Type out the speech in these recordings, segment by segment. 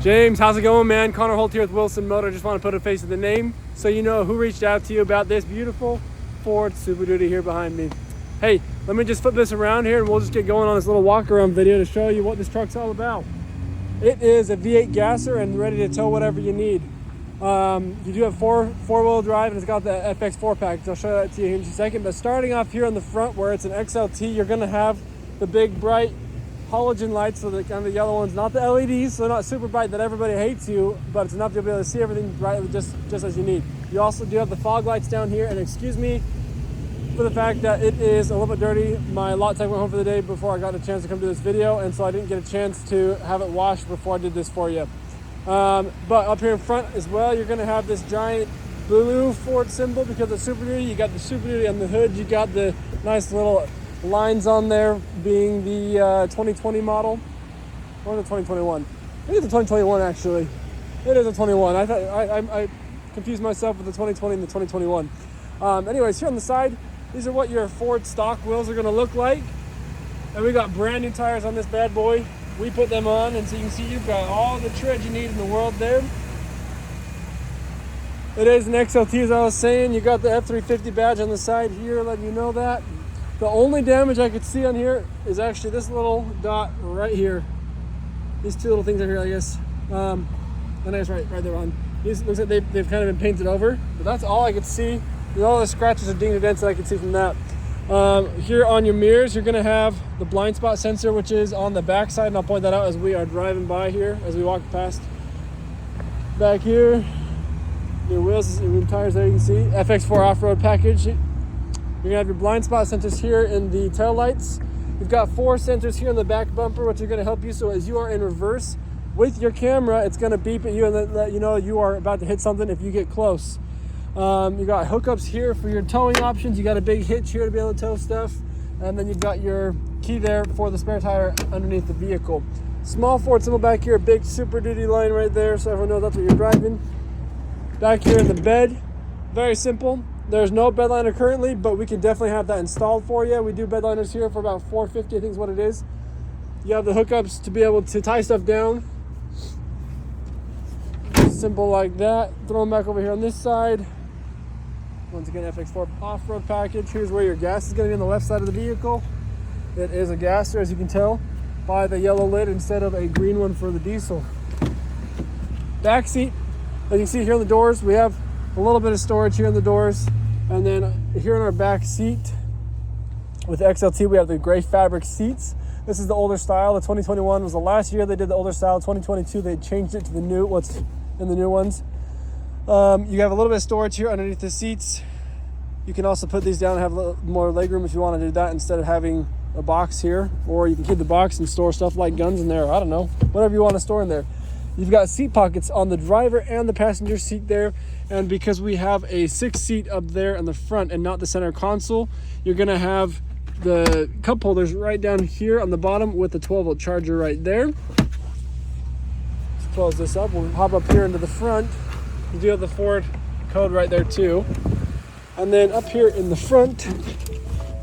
James, how's it going, man? Connor Holt here with Wilson Motor. Just want to put a face to the name so you know who reached out to you about this beautiful Ford Super Duty here behind me. Hey, let me just flip this around here and we'll just get going on this little walk around video to show you what this truck's all about. It is a V8 gasser and ready to tow whatever you need. You do have four-wheel drive and it's got the FX4 package. I'll show that to you in just a second. But starting off here on the front where it's an XLT, you're going to have the big bright halogen lights, so the kind of the yellow ones, not the LEDs, so they're not super bright that everybody hates you, but it's enough to be able to see everything brightly just as you need. You also do have the fog lights down here, and excuse me for the fact that it is a little bit dirty. My lot tech went home for the day before I got a chance to come do this video, and so I didn't get a chance to have it washed before I did this for you. But up here in front as well, you're going to have this giant blue Ford symbol because of Super Duty. You got the Super Duty on the hood, you got the nice little lines on there being the 2020 model or the 2021. I think it's the 2021 actually. It is a 21. I confused myself with the 2020 and the 2021. Anyways, here on the side, these are what your Ford stock wheels are going to look like. And we got brand new tires on this bad boy. We put them on, and so you can see you've got all the tread you need in the world there. It is an XLT, as I was saying. You got the F350 badge on the side here, letting you know that. The only damage I could see on here is actually this little dot right here. These two little things right here, I guess. And that's right there on. These looks like they've kind of been painted over, but that's all I could see. And all the scratches or ding and dents that I could see from that. Here on your mirrors, you're gonna have the blind spot sensor, which is on the back side, and I'll point that out as we are driving by here, as we walk past. Back here, your wheels, your tires there, you can see. FX4 off-road package. You're gonna have your blind spot sensors here in the tail lights. You've got 4 sensors here in the back bumper, which are gonna help you. So as you are in reverse with your camera, it's gonna beep at you and let you know you are about to hit something if you get close. You got hookups here for your towing options. You got a big hitch here to be able to tow stuff. And then you've got your key there for the spare tire underneath the vehicle. Small Ford symbol back here, big Super Duty line right there, so everyone knows that's what you're driving. Back here in the bed, very simple. There's no bed liner currently, but we can definitely have that installed for you. We do bed liners here for about $450, I think is what it is. You have the hookups to be able to tie stuff down. Simple like that. Throw them back over here on this side. Once again, FX4 off-road package. Here's where your gas is going to be on the left side of the vehicle. It is a gasser, as you can tell by the yellow lid instead of a green one for the diesel. Back seat, as you can see here on the doors, we have a little bit of storage here in the doors. And then here in our back seat with the XLT, we have the gray fabric seats. This is the older style. The 2021 was the last year they did the older style. 2022, they changed it to the new, what's in the new ones. You have a little bit of storage here underneath the seats. You can also put these down and have a little more legroom if you want to do that instead of having a box here. Or you can keep the box and store stuff like guns in there. I don't know, whatever you want to store in there. You've got seat pockets on the driver and the passenger seat there. And because we have a 6 seat up there in the front and not the center console, you're going to have the cup holders right down here on the bottom with the 12-volt charger right there. Let's close this up. We'll hop up here into the front. You do have the Ford code right there too. And then up here in the front,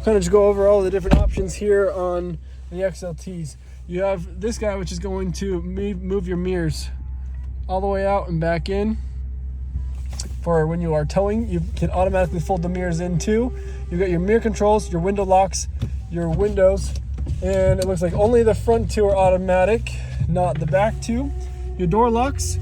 kind of just go over all the different options here on the XLTs. You have this guy, which is going to move your mirrors all the way out and back in. For when you are towing, you can automatically fold the mirrors in too. You've got your mirror controls, your window locks, your windows, and it looks like only the front 2 are automatic, not the back 2. Your door locks,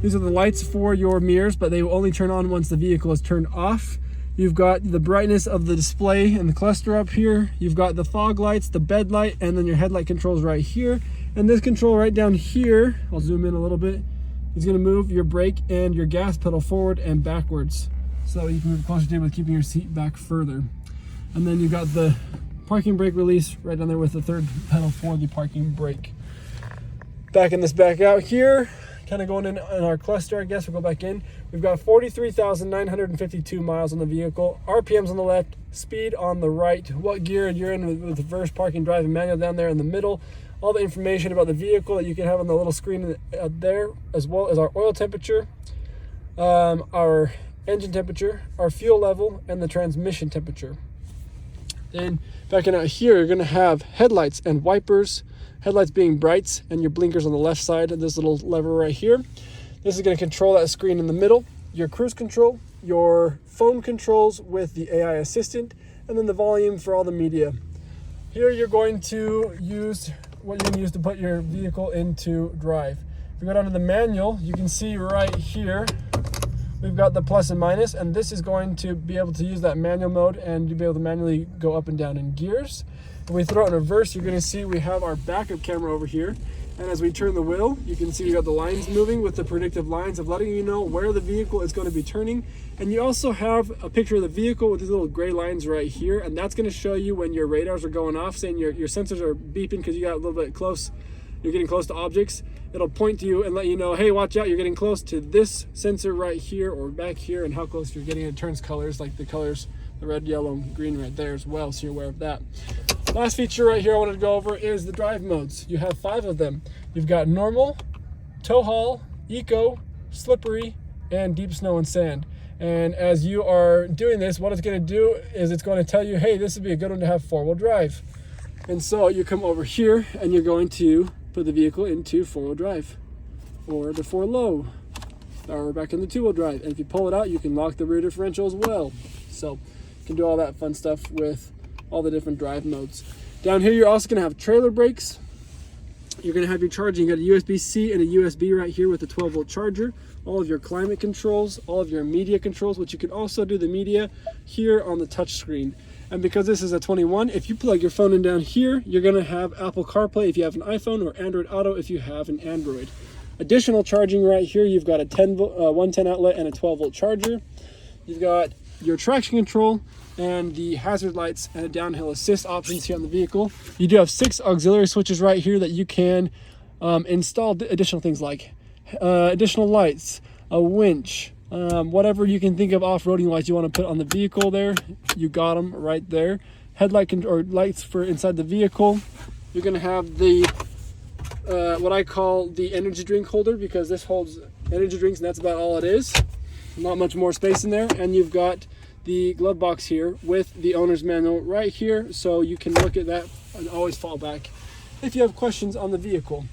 these are the lights for your mirrors, but they will only turn on once the vehicle is turned off. You've got the brightness of the display and the cluster up here. You've got the fog lights, the bed light, and then your headlight controls right here. And this control right down here, I'll zoom in a little bit, is going to move your brake and your gas pedal forward and backwards, so you can move closer to it with keeping your seat back further. And then you've got the parking brake release right down there with the 3rd pedal for the parking brake. Backing this back out here, kind of going in our cluster, I guess we'll go back in. We've got 43,952 miles on the vehicle, RPMs on the left, speed on the right, what gear you're in with reverse, parking, drive, and manual down there in the middle. All the information about the vehicle that you can have on the little screen there, as well as our oil temperature, our engine temperature, our fuel level, and the transmission temperature. Then backing out here, you're going to have headlights and wipers. Headlights being brights and your blinkers on the left side of this little lever right here. This is going to control that screen in the middle, your cruise control, your phone controls with the AI assistant, and then the volume for all the media. Here you're going to use what you're going to use to put your vehicle into drive. If you go down to the manual, you can see right here, we've got the plus and minus, and this is going to be able to use that manual mode and you'll be able to manually go up and down in gears. When we throw it in reverse, you're going to see we have our backup camera over here. And as we turn the wheel, you can see we got the lines moving with the predictive lines of letting you know where the vehicle is going to be turning. And you also have a picture of the vehicle with these little gray lines right here. And that's going to show you when your radars are going off, saying your sensors are beeping because you got a little bit close. You're getting close to objects. It'll point to you and let you know, hey, watch out, you're getting close to this sensor right here or back here, and how close you're getting. It turns colors, like the colors, the red, yellow, green right there as well, so you're aware of that. Last feature right here I wanted to go over is the drive modes. You have 5 of them. You've got normal, tow haul, eco, slippery, and deep snow and sand. And as you are doing this, what it's going to do is it's going to tell you, hey, this would be a good one to have 4-wheel drive. And so you come over here and you're going to put the vehicle into 4-wheel drive or the 4-low or back in the 2-wheel drive. And if you pull it out, you can lock the rear differential as well. So you can do all that fun stuff with all the different drive modes. Down here, you're also going to have trailer brakes. You're going to have your charging. You got a USB-C and a USB right here with a 12-volt charger. All of your climate controls, all of your media controls, which you can also do the media here on the touch screen. And because this is a 21, if you plug your phone in down here, you're going to have Apple CarPlay if you have an iPhone, or Android Auto if you have an Android. Additional charging right here, you've got a 110 outlet and a 12-volt charger. You've got your traction control and the hazard lights and downhill assist options here on the vehicle. You do have 6 auxiliary switches right here that you can install additional things like additional lights, a winch, whatever you can think of off-roading lights you want to put on the vehicle there. You got them right there. Headlight or lights for inside the vehicle. You're going to have the what I call the energy drink holder, because this holds energy drinks and that's about all it is. Not much more space in there. And you've got the glove box here with the owner's manual right here, so you can look at that and always fall back if you have questions on the vehicle.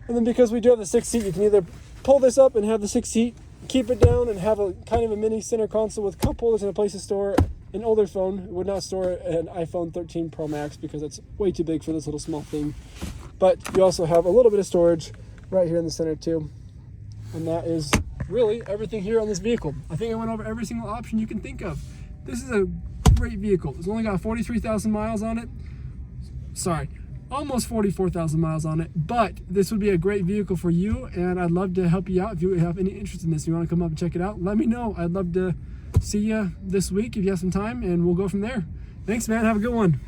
And then because we do have the 6th seat, you can either pull this up and have the 6th seat, keep it down and have a kind of a mini center console with cup holders and a place to store an older phone. It would not store an iPhone 13 Pro Max because it's way too big for this little small thing. But you also have a little bit of storage right here in the center too. And that is really everything here on this vehicle. I think I went over every single option you can think of. This is a great vehicle. It's only got 43,000 miles on it. Sorry, almost 44,000 miles on it, but this would be a great vehicle for you, and I'd love to help you out. If you have any interest in this, you want to come up and check it out, let me know. I'd love to see you this week if you have some time, and we'll go from there. Thanks, man. Have a good one.